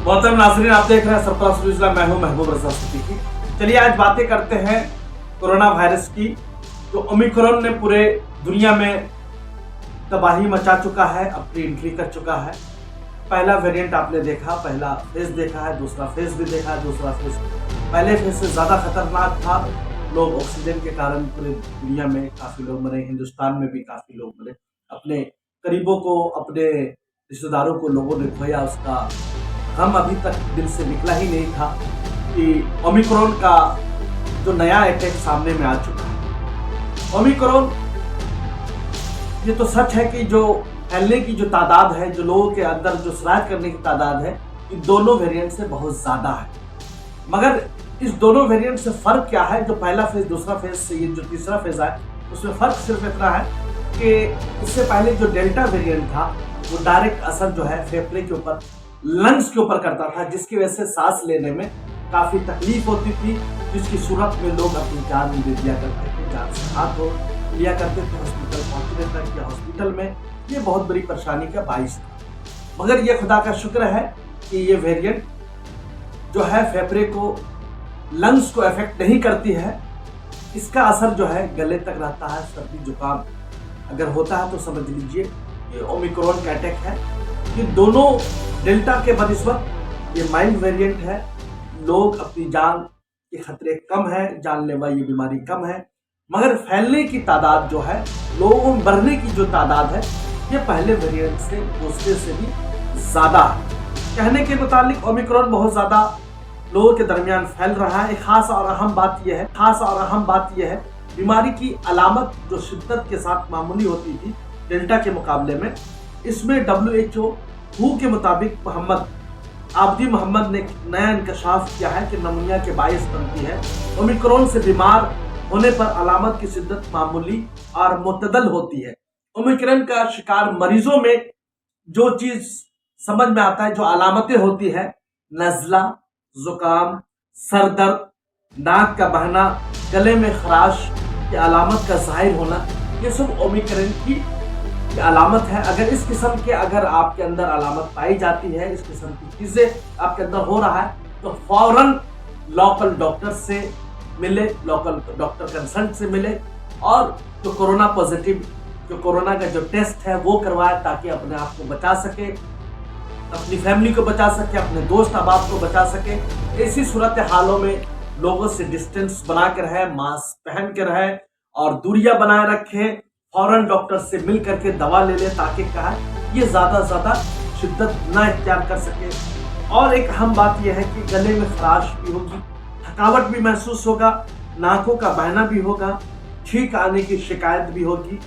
मोहतरम नाज़रीन, आप देख रहे हैं सरफराज न्यूज़। मैं हूं महबूब रज़ा सिद्दीकी। चलिए आज बातें करते हैं कोरोना वायरस की, जो ओमिक्रॉन ने पूरे दुनिया में तबाही मचा चुका है, अपनी एंट्री कर चुका है। पहला वेरिएंट आपने देखा, पहला फेज देखा है, दूसरा फेज भी देखा है। दूसरा फेज पहले फेज से ज़्यादा खतरनाक था। लोग ऑक्सीजन के कारण पूरे दुनिया में काफ़ी लोग मरे, हिंदुस्तान में भी काफ़ी लोग मरे। अपने करीबों को, अपने रिश्तेदारों को लोगों ने खोया। उसका हम अभी तक दिल से निकला ही नहीं था कि ओमिक्रॉन का जो नया अटैक सामने में आ चुका है। ओमिक्रॉन, ये तो सच है कि जो फैलने की जो तादाद है, जो लोगों के अंदर जो सरायत करने की तादाद है, ये दोनों वेरिएंट से बहुत ज़्यादा है। मगर इस दोनों वेरिएंट से फ़र्क क्या है? जो पहला फेज, दूसरा फेज से ये जो तीसरा फेज है, उसमें फ़र्क सिर्फ इतना है कि इससे पहले जो डेल्टा वेरिएंट था वो डायरेक्ट असर जो है फेफड़े के ऊपर, लंग्स के ऊपर करता था, जिसकी वजह से सांस लेने में काफ़ी तकलीफ होती थी, जिसकी सूरत में लोग अपनी जान दे दिया करते थे, जान से हाथ धो लिया करते थे हॉस्पिटल पहुंचने तक, या हॉस्पिटल में ये बहुत बड़ी परेशानी का बाइस था। मगर ये खुदा का शुक्र है कि ये वेरिएंट जो है फेफड़े को, लंग्स को अफेक्ट नहीं करती है। इसका असर जो है गले तक रहता है। सर्दी जुकाम अगर होता है तो समझ लीजिए ये ओमिक्रॉन का अटैक है। ये दोनों डेल्टा के बनिस्बत ये माइल्ड वेरिएंट है। लोग अपनी जान के खतरे कम है, जानलेवा ये बीमारी कम है, मगर फैलने की तादाद जो है, लोगों में बढ़ने की जो तादाद है, ये पहले वेरिएंट से, दूसरे से भी ज़्यादा है। कहने के मुताबिक ओमिक्रॉन बहुत ज़्यादा लोगों के दरमियान फैल रहा है। खास और अहम बात यह है, बीमारी की अलामत जो शिद्दत के साथ मामूली होती थी डेल्टा के मुकाबले में, इसमें WHO के मुताबिक आबदी मोहम्मद ने नया इंकशाफ किया है कि नमूनिया के बायस बनती है। ओमिक्रॉन से बीमार होने पर अलामत की शिद्दत मामूली और मुतदल होती है। ओमिक्रॉन का शिकार मरीजों में जो चीज समझ में आता है, जो अलामतें होती है, नज़ला, जुकाम, सर दर्द, नाक का बहना, गले में खराश की अलामत का जाहिर होना, ये सब ओमिक्रॉन की अलामत है। अगर इस किस्म के आपके अंदर अलामत पाई जाती है, इस किस्म की चीजें आपके अंदर हो रहा है, तो फौरन लोकल डॉक्टर से मिले, लोकल डॉक्टर कंसल्ट से मिले, और जो कोरोना पॉजिटिव, जो कोरोना का जो टेस्ट है वो करवाए, ताकि अपने आप को बचा सके, अपनी फैमिली को बचा सके, अपने दोस्त अहबाब को बचा सके। ऐसी सूरत हालों में लोगों से डिस्टेंस बना के रहे, मास्क पहन के रहे और दूरियां बनाए रखे। फौरन डॉक्टर से मिल करके दवा ले ले, ताकि कहा ये ज़्यादा शिद्दत ना इख्तियार कर सके। और एक अहम बात यह है कि गले में खराश भी होगी, थकावट भी महसूस होगा, नाकों का बहना भी होगा, छींक आने की शिकायत भी होगी।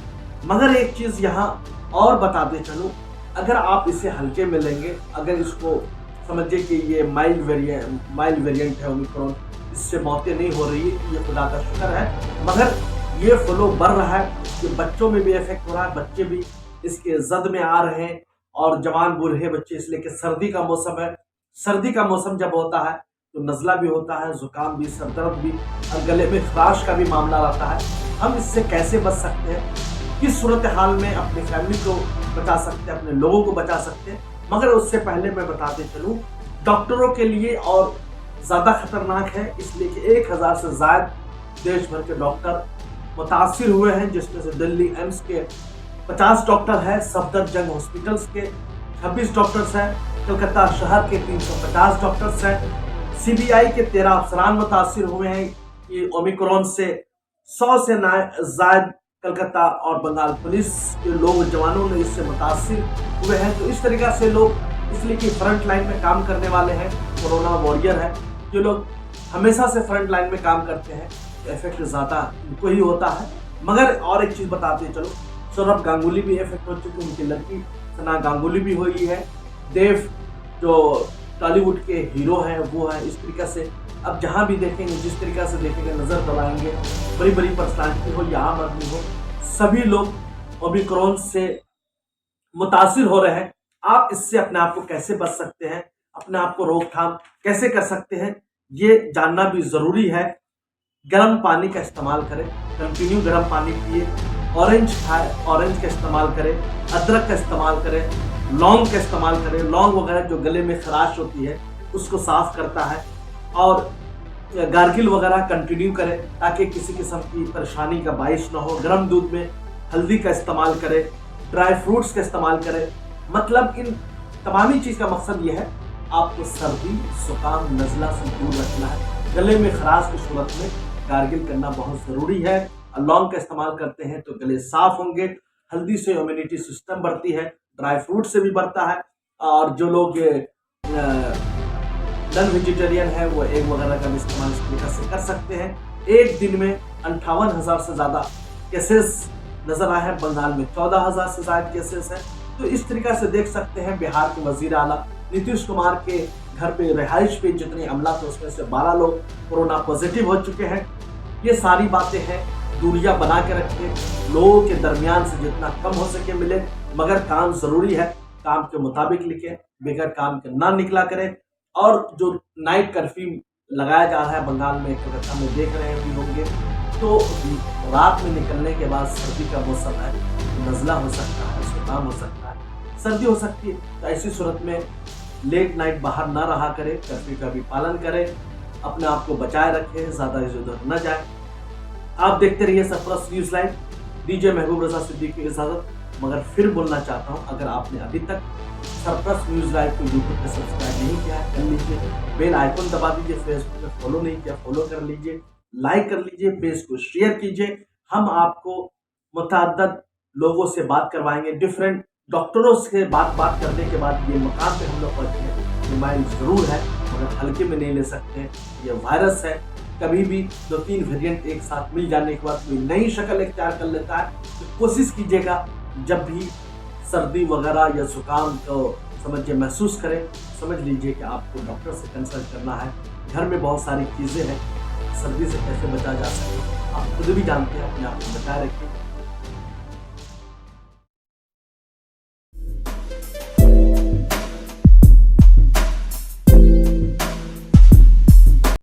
मगर एक चीज़ यहाँ और बता दे चलूँ, अगर आप इसे हल्के में लेंगे, अगर इसको समझिए कि ये माइल्ड वेरिएंट है ओमिक्रॉन, इससे मौतें नहीं हो रही, ये खुदा का शुक्र है। मगर ये फ्लो बढ़ रहा है, ये बच्चों में भी इफेक्ट हो रहा है, बच्चे भी इसके जद में आ रहे हैं, और जवान बूढ़े बच्चे, इसलिए कि सर्दी का मौसम है। सर्दी का मौसम जब होता है तो नज़ला भी होता है, जुकाम भी, सर दर्द भी, और गले में खराश का भी मामला रहता है। हम इससे कैसे बच सकते हैं, किस सूरत हाल में अपनी फैमिली को बचा सकते हैं, अपने लोगों को बचा सकते हैं? मगर उससे पहले मैं बताते चलूँ, डॉक्टरों के लिए और ज़्यादा खतरनाक है, इसलिए कि 1000 से ज़्यादा देश भर के डॉक्टर मुतासिर हुए हैं, जिसमें से दिल्ली एम्स के 50 डॉक्टर हैं, सफदरजंग हॉस्पिटल्स के 26 डॉक्टर्स हैं, कलकत्ता शहर के 350 डॉक्टर्स हैं, CBI के 13 अफसरान मुतासिर हुए हैं कि ओमिक्रॉन से। 100 से ज़ायद कलकत्ता और बंगाल पुलिस के लोग, जवानों ने इससे मुतासिर हुए हैं। तो इस तरीक़ा से लोग, इसलिए कि फ्रंट लाइन में काम करने वाले हैं, कोरोना वॉरियर है, जो लोग हमेशा से फ्रंट लाइन में काम करते हैं, इफेक्ट ज़्यादा उनको ही होता है। मगर और एक चीज़ बताते चलो, सौरभ गांगुली भी इफेक्ट हो चुकी, उनकी लड़की सना गांगुली भी हुई है, देव जो टॉलीवुड के हीरो हैं वो हैं। इस तरीक़ा से अब जहाँ भी देखेंगे, जिस तरीक़ा से देखेंगे, नज़र दबाएंगे, बड़ी बड़ी पर्सनालिटी हो या आम आदमी हो, सभी लोग ओमिक्रॉन से मुतासिर हो रहे हैं। आप इससे अपने आप को कैसे बच सकते हैं, अपने आप को रोकथाम कैसे कर सकते हैं, ये जानना भी ज़रूरी है। गर्म पानी का इस्तेमाल करें, कंटिन्यू गर्म पानी पिए, ऑरेंज खाए, ऑरेंज का इस्तेमाल करें, अदरक का इस्तेमाल करें, लौंग का इस्तेमाल करें। लौंग वगैरह जो गले में खराश होती है उसको साफ करता है। और गार्गिल वगैरह कंटिन्यू करें ताकि किसी किस्म की परेशानी का बाइश ना हो। गर्म दूध में हल्दी का इस्तेमाल करें, ड्राई फ्रूट्स का इस्तेमाल करें। मतलब इन तमामी चीज़ का मकसद यह है आपको सर्दी, जुकाम, नज़ला से दूर रखना है। गले में खराश की सूरत में गार्गिल करना बहुत ज़रूरी है। लौंग का इस्तेमाल करते हैं तो गले साफ होंगे। हल्दी से इम्यूनिटी सिस्टम बढ़ती है, ड्राई फ्रूट से भी बढ़ता है। और जो लोग नॉन वेजिटेरियन है वो एग वगैरह का भी इस्तेमाल इस तरीके से कर सकते हैं। एक दिन में 58,000 से ज़्यादा केसेस नजर आए हैं, बंगाल में 14,000 से ज़्यादा केसेस हैं। तो इस तरीके से देख सकते हैं बिहार के वजीर आला नीतीश कुमार के घर पे, रिहाइश पे जितने अमला थे उसमें से 12 लोग कोरोना पॉजिटिव हो चुके हैं। ये सारी बातें हैं, दूरियां बना के रखें, लोगों के दरमियान से जितना कम हो सके मिले, मगर काम जरूरी है, काम के मुताबिक लिखें, बगैर काम के ना निकला करें। और जो नाइट कर्फ्यू लगाया जा रहा है बंगाल में, कलकत्ता में देख रहे भी होंगे, तो रात में निकलने के बाद सर्दी का मौसम है, नज़ला हो सकता है, जुकाम हो सकता है, सर्दी हो सकती है। तो ऐसी सूरत में लेट नाइट बाहर ना रहा करें, कर्फ्यू का भी पालन करें, अपने आप को बचाए रखें, ज़्यादा इधर उधर न जाए। आप देखते रहिए सरप्लस न्यूज़ लाइव। दीजिए महबूब रजा सिद्दीकी की इजाज़त। मगर फिर बोलना चाहता हूँ, अगर आपने अभी तक सरप्लस न्यूज़ लाइव को यूट्यूब पे सब्सक्राइब नहीं किया है, कर लीजिए, बेल आइकन दबा दीजिए, फेसबुक पे फॉलो नहीं किया फॉलो कर लीजिए, लाइक कर लीजिए, पेज को शेयर कीजिए। हम आपको मुतअद्दिद लोगों से बात करवाएंगे, डिफरेंट डॉक्टरों से बात करने के बाद ये मकाम पे हम लोग पहुँचे हैं। बीमारी ज़रूर है मगर हल्के में नहीं ले सकते, ये वायरस है। कभी भी 2-3 वेरिएंट एक साथ मिल जाने के बाद कोई नई शक्ल इख्तियार कर लेता है। तो कोशिश कीजिएगा जब भी सर्दी वगैरह या जुकाम को समझिए महसूस करें, समझ लीजिए कि आपको डॉक्टर से कंसल्ट करना है। घर में बहुत सारी चीज़ें हैं, सर्दी से कैसे बचा जा सके आप खुद भी जानते हैं, अपने आप को बचाए रखिए।